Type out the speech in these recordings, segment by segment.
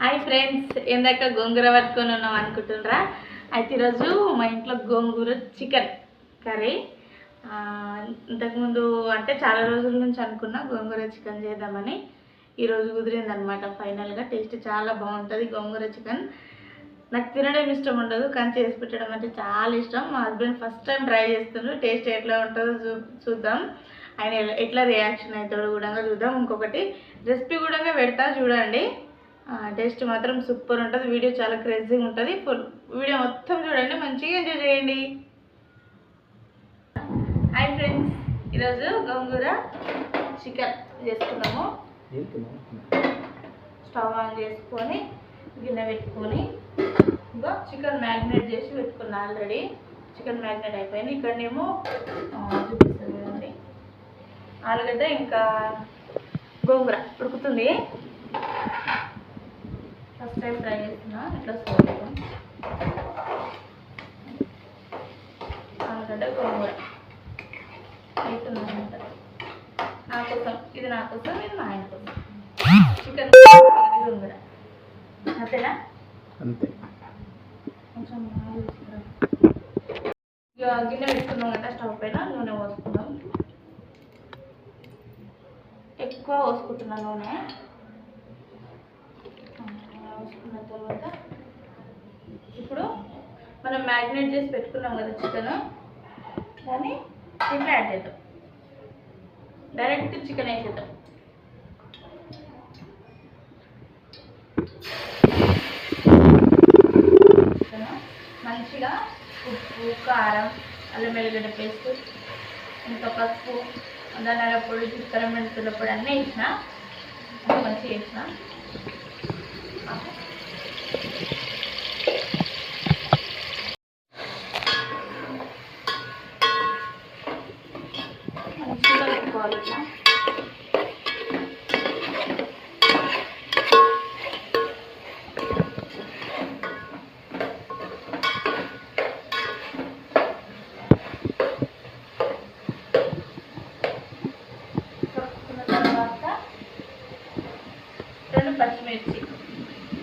Hi friends, ఇందాక గోంగూర పట్టుకొని ఉన్నాం అనుకుంటున్నారా? అయితే ఈరోజు మా ఇంట్లో గోంగూర చికెన్ కర్రీ. ఇంతకుముందు అంటే చాలా రోజుల నుంచి అనుకున్నా గోంగూర చికెన్ చేద్దామని. ఈరోజు కుదిరిందనమాట ఫైనల్గా. టేస్ట్ చాలా బాగుంటుంది గోంగూర చికెన్. నాకు తినడం ఇష్టం ఉండదు, కానీ చేసి పెట్టడం అంటే చాలా ఇష్టం. మా హస్బెండ్ ఫస్ట్ టైం ట్రై చేస్తున్నారు. టేస్ట్ ఎట్లా ఉంటుందో చూద్దాం. ఆయన ఎట్లా రియాక్షన్ అవుతాడో కూడా చూద్దాం. ఇంకొకటి రెసిపీ కూడా పెడతా చూడండి. టేస్ట్ మాత్రం సూపర్ ఉంటుంది. వీడియో చాలా క్రేజీగా ఉంటుంది. ఫుల్ వీడియో మొత్తం చూడండి, మంచిగా ఎంజాయ్ చేయండి. హాయ్ ఫ్రెండ్స్, ఈరోజు గోంగూర చికెన్ చేసుకున్నాము. స్టవ్ ఆన్ చేసుకొని గిన్నె పెట్టుకొని ఇంకా చికెన్ మ్యారినేట్ చేసి పెట్టుకున్నా. ఆల్రెడీ చికెన్ మ్యారినేట్ అయిపోయింది. ఇక్కడనేమో చూపిస్తుంది కదండి, ఆలుగడ్డ ఇంకా గోంగూర ఉడుకుతుంది. ఫస్ట్ టైం ట్రై చేస్తున్నా ఇట్లా చూద్దాం. ఆలుగడ్డ గోంగూర అవుతుందన్నమాట. నా కోసం ఇది, నా కోసం ఇది, మా ఆయన కోసం. చికెన్ గోంగూర అంతేనా? అంతే. కొంచెం గిన్నె పెట్టుకున్నాం కదా, స్టవ్ పైన నూనె పోసుకున్నాం. ఎక్కువ పోసుకుంటున్నా నూనె. వేసుకున్న తర్వాత ఇప్పుడు మనం మ్యారినేట్ చేసి పెట్టుకున్నాం కదా చికెన్, దాన్ని దీంట్లో యాడ్ చేద్దాం. డైరెక్ట్ చికెన్ వేసేద్దాం. మంచిగా ఉప్పు, కారం, అల్లం వెల్లిగడ్డ పేస్ట్, ఇంకా పసుపు, ధనియాల పొడి, జీలకర్ర, మెంతుల పొడి అన్నీ వేసిన. మంచిగా వేసిన. మంచిగా పెట్టుకోవాలి ఇట్లా. పచ్చిమిర్చి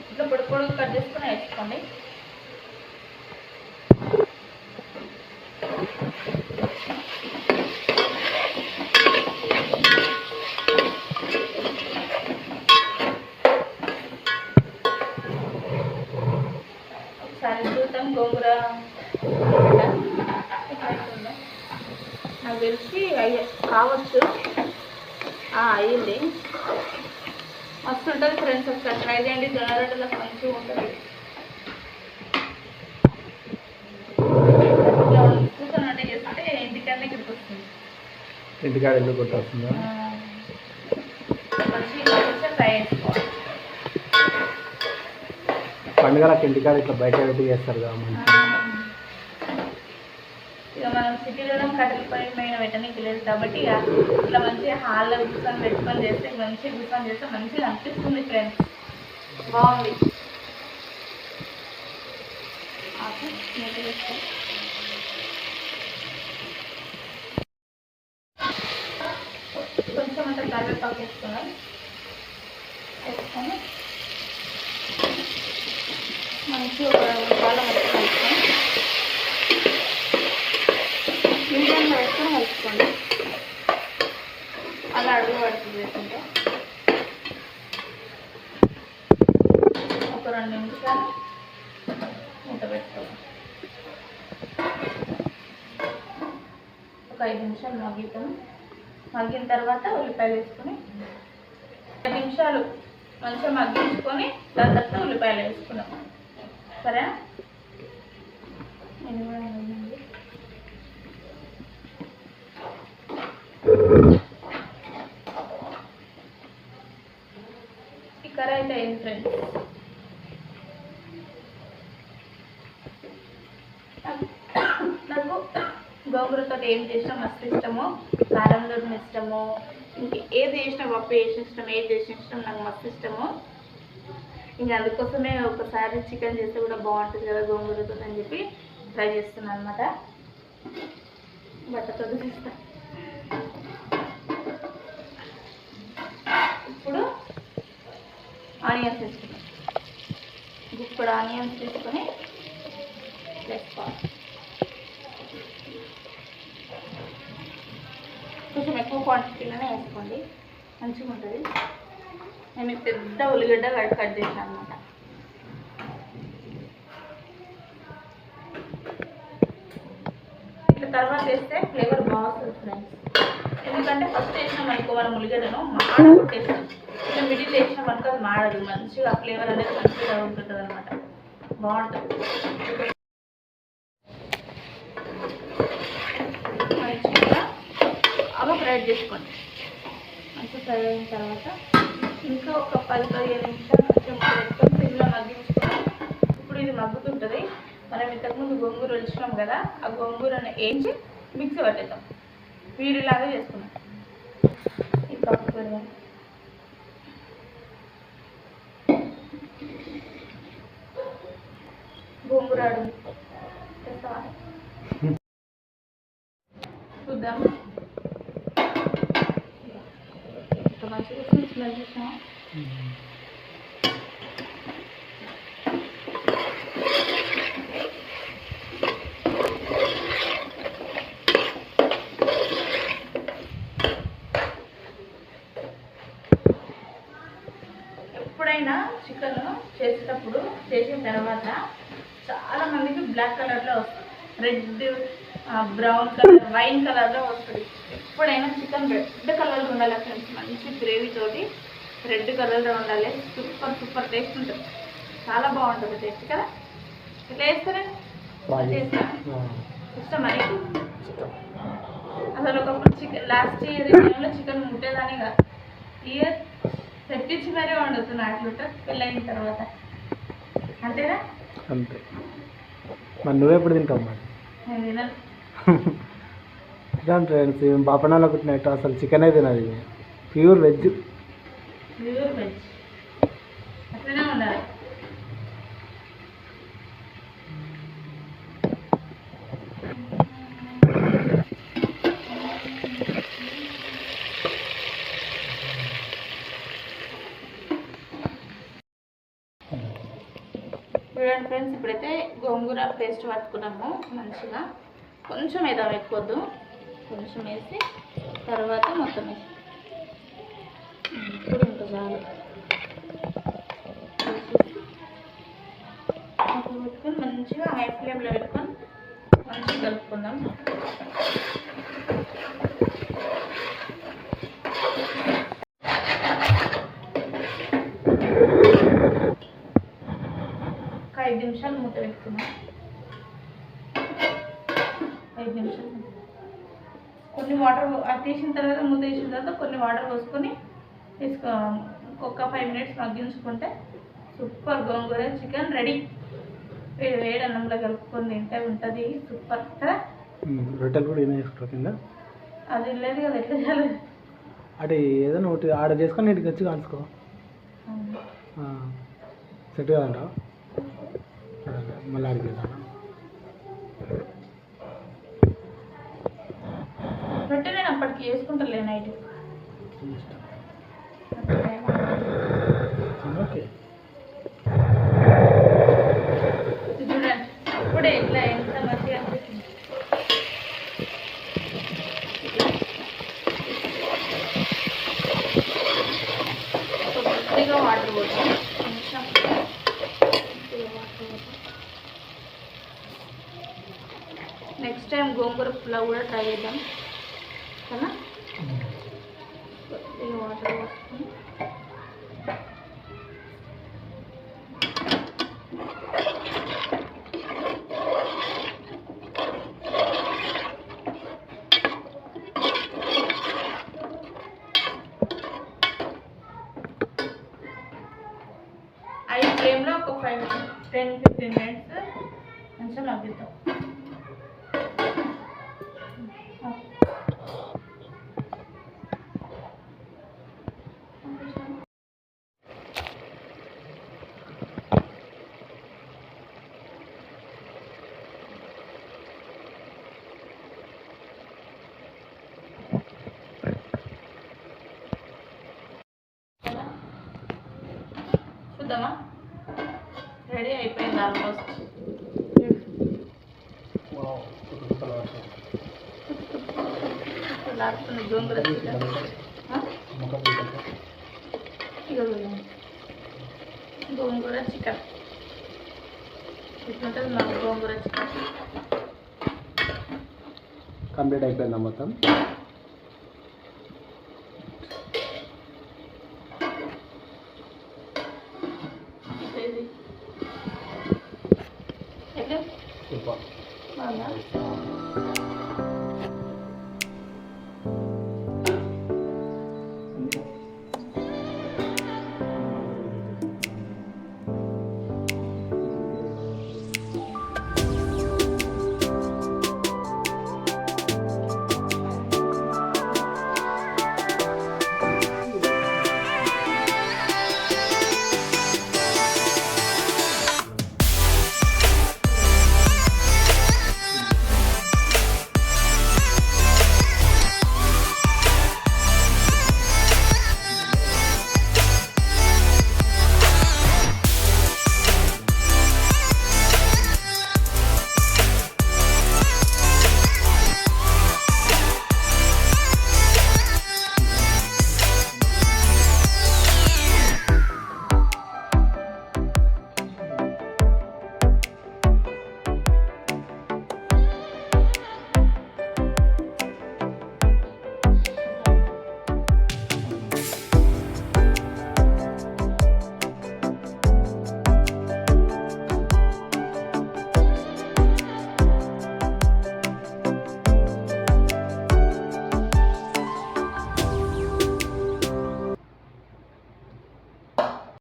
ఇట్లా పొడి పొడి కట్ చేసుకుని వేసుకోండి. ఒకసారి చూద్దాం గోంగూర నాకు తెలిసి కావచ్చు. అయ్యింది. మస్తు ఉంటుంది ఫ్రెండ్స్, ఒకసారి ట్రై చేయండి. జొన్నరొట్టెలకు మంచిగా ఉంటుంది. కూర్చొని చేస్తే ఇంటికన్నా ఇక్కడికి వస్తుంది. ఇంటికాడ ఎందుకు వస్తుందా? మంచిగా ట్రై చేసుకోవాలి. పండుగలకు ఇంటికాడ ఇట్లా బయట పెట్టి చేస్తారు కదా. ఇక మనం సిటీలో కట్టెల పై పైన పెట్టడానికి లేదు కాబట్టి ఇక ఇట్లా మంచిగా హాల్లో కూర్చొని పెట్టుకొని చేస్తే, మంచిగా కూర్చొని చేస్తే మంచిగా అనిపిస్తుంది ఫ్రెండ్స్. బాగుంది. కొంచెం అంతా కరివేపాకు వేసుకున్నాం. వేసుకొని మంచిగా చాలా మంచిగా వేసుకొని మీడియంలో వేసుకొని కలుపుకోండి. అలా అడుగు పడుతుంది వేసుకుంటే. ఒక 2 నిమిషాలు మూత పెట్టుకోవాలి. ఒక 5 నిమిషాలు మగ్గిన తర్వాత ఉల్లిపాయలు వేసుకొని 5 నిమిషాలు మంచిగా మగ్గించుకొని దాని తర్వాత ఉల్లిపాయలు వేసుకున్నాం. సరే, నేను కూడా ఈ కర్రీ అయితే అయింది ఫ్రెండ్స్. నాకు గోంగూరతో ఏం చేసినా మస్తు ఇష్టము. కారంలో ఇష్టము, ఇంక ఏది చేసినా, పప్పు చేసిన ఇష్టం, ఏది చేసిన ఇష్టం, నాకు మస్తు ఇష్టము. ఇంకా అందుకోసమే ఒకసారి చికెన్ చేస్తే కూడా బాగుంటుంది కదా గోంగూరతో అని చెప్పి ట్రై చేస్తున్నాను అనమాట. బట్టతో తీస్తా. ఇప్పుడు ఆనియన్స్ వేసుకుంటాం. గుప్పుడు ఆనియన్స్ తీసుకొని వేసుకోవాలి. కొంచెం ఎక్కువ క్వాంటిటీలోనే వేసుకోండి, మంచిగా ఉంటుంది. నేను పెద్ద ఉల్లిగడ్డ కట్ చేసాను అనమాట. ఇట్లా తర్వాత వేస్తే ఫ్లేవర్ బాగుంటుంది ఫ్రెండ్స్. ఎందుకంటే ఫస్ట్ వేసినాం అనుకో మనం ఉల్లిగడ్డను మాడ కొట్టేస్తాం. ఇట్లా మిడిల్ వేసినాం అనుకో అది మాడదు, మంచిగా ఫ్లేవర్ అనేది మంచిగా ఉంటుంది అనమాట, బాగుంటుంది. మంచిగా బాగా ఫ్రై చేసుకోండి. మంచిగా ఫ్రై అయిన తర్వాత ఇంకా ఒక 10-15 నిమిషాలు కొంచెం పెట్టుకొని సిమ్లో మగ్గించుకొని, ఇప్పుడు ఇది మగ్గుతుంటుంది. మనం ఇంతకుముందు గోంగూర ఒలిచినాం కదా, ఆ గోంగూరని వేయించి మిక్సీ పట్టేద్దాం. వీడిలాగా చేసుకున్నాం. ఈ పప్పు పెడదాం. గోంగూర చూద్దాం ఎంత మంచిగా స్మెల్ చూసినా. ఎప్పుడైనా చికెన్ చేసిన తర్వాత చాలా మందికి బ్లాక్ కలర్లో వస్తుంది, రెడ్, బ్రౌన్ కలర్, వైన్ కలర్లో వస్తుంది. ఎప్పుడైనా చికెన్ రెడ్ కలర్లో ఉండాలి ఫ్రెండ్స్. మంచి గ్రేవీ తోటి రెడ్ కలర్లో ఉండాలి. సూపర్ టేస్ట్ ఉంటుంది, చాలా బాగుంటుంది టేస్ట్ కదా. ఎట్లా చేస్తారా? ఇష్టం అని అసలు ఒకప్పుడు చికెన్ లాస్ట్ ఇయర్లో చికెన్ ముట్టేదాన్ని కాదు, ఇయర్ తెప్పించి మరీ వండుతున్నా అట్లుంటే పెళ్ళయిన తర్వాత. అంతేనా? అంతే. మరి నువ్వు ఎప్పుడు తింటావు? మరి నేను తినను. ఇదా ఫ్రెండ్స్, బాపనాలో కుట్టినట్టు అసలు చికెనే తినది. ప్యూర్ వెజ్ అట్లనే ఉండాలి. చూడండి ఫ్రెండ్స్, ఇప్పుడైతే గోంగూర పేస్ట్ పట్టుకున్నాము. మంచిగా కొంచెం వేద్దాం, ఎక్కువద్దు, కొంచెం వేసి తర్వాత మొత్తం వేసి ఇప్పుడు ఇంకా చాలు పెట్టుకొని మంచిగా హై ఫ్లేమ్లో పెట్టుకొని మంచిగా కలుపుకుందాం. ఒక 5 నిమిషాలు మూత పెట్టుకున్నాం. 5 నిమిషాలు కొన్ని వాటర్ తీసిన తర్వాత, మూత వేసిన తర్వాత కొన్ని వాటర్ పోసుకొని ఒక 5 మినిట్స్ మగ్గించుకుంటే సూపర్ గోంగూర చికెన్ రెడీ. వేడి అన్నంలో కలుపుకొని తింటే ఉంటుంది సూపర్ కదా. రొట్టెలు కూడా ఏమైనా వేసుకో కింద, అది లేదు కదా, ఎట్లా చేయాలి? అంటే ఏదైనా ఒకటి ఆర్డర్ చేసుకొని ఇంటికి వచ్చి కాల్చుకో, సెట్ కాదంటావు. మళ్ళీ అడిగేదా రొట్టె నేను అప్పటికి వేసుకుంటాలే నైట్. ఓకే. చూడండి ఇప్పుడే ఇట్లా ఎంత మంచిగా అనిపిస్తుంది. కొద్దిగా వాటర్ పోతాం. నెక్స్ట్ టైం గోంగూర పులావ్ కూడా ట్రై చేద్దాం కదా. కొద్దిగా వాటర్ పోసుకొని ఐ ఫ్లేమ్లో ఒక 10-15 మినిట్స్ కొంచెం మగ్గిద్దాం. చూద్దామా రెడీ అయిపోయింది ఆల్మోస్ట్. లాడుతుంది గోంగూర చికెన్. గోంగూర చికెన్ ఇట్లుంటుంది మా గోంగూర చికెన్. కంప్లీట్ అయిపోయిందా మొత్తం? ఇది ఎట్లా సూపర్. బాగుందా?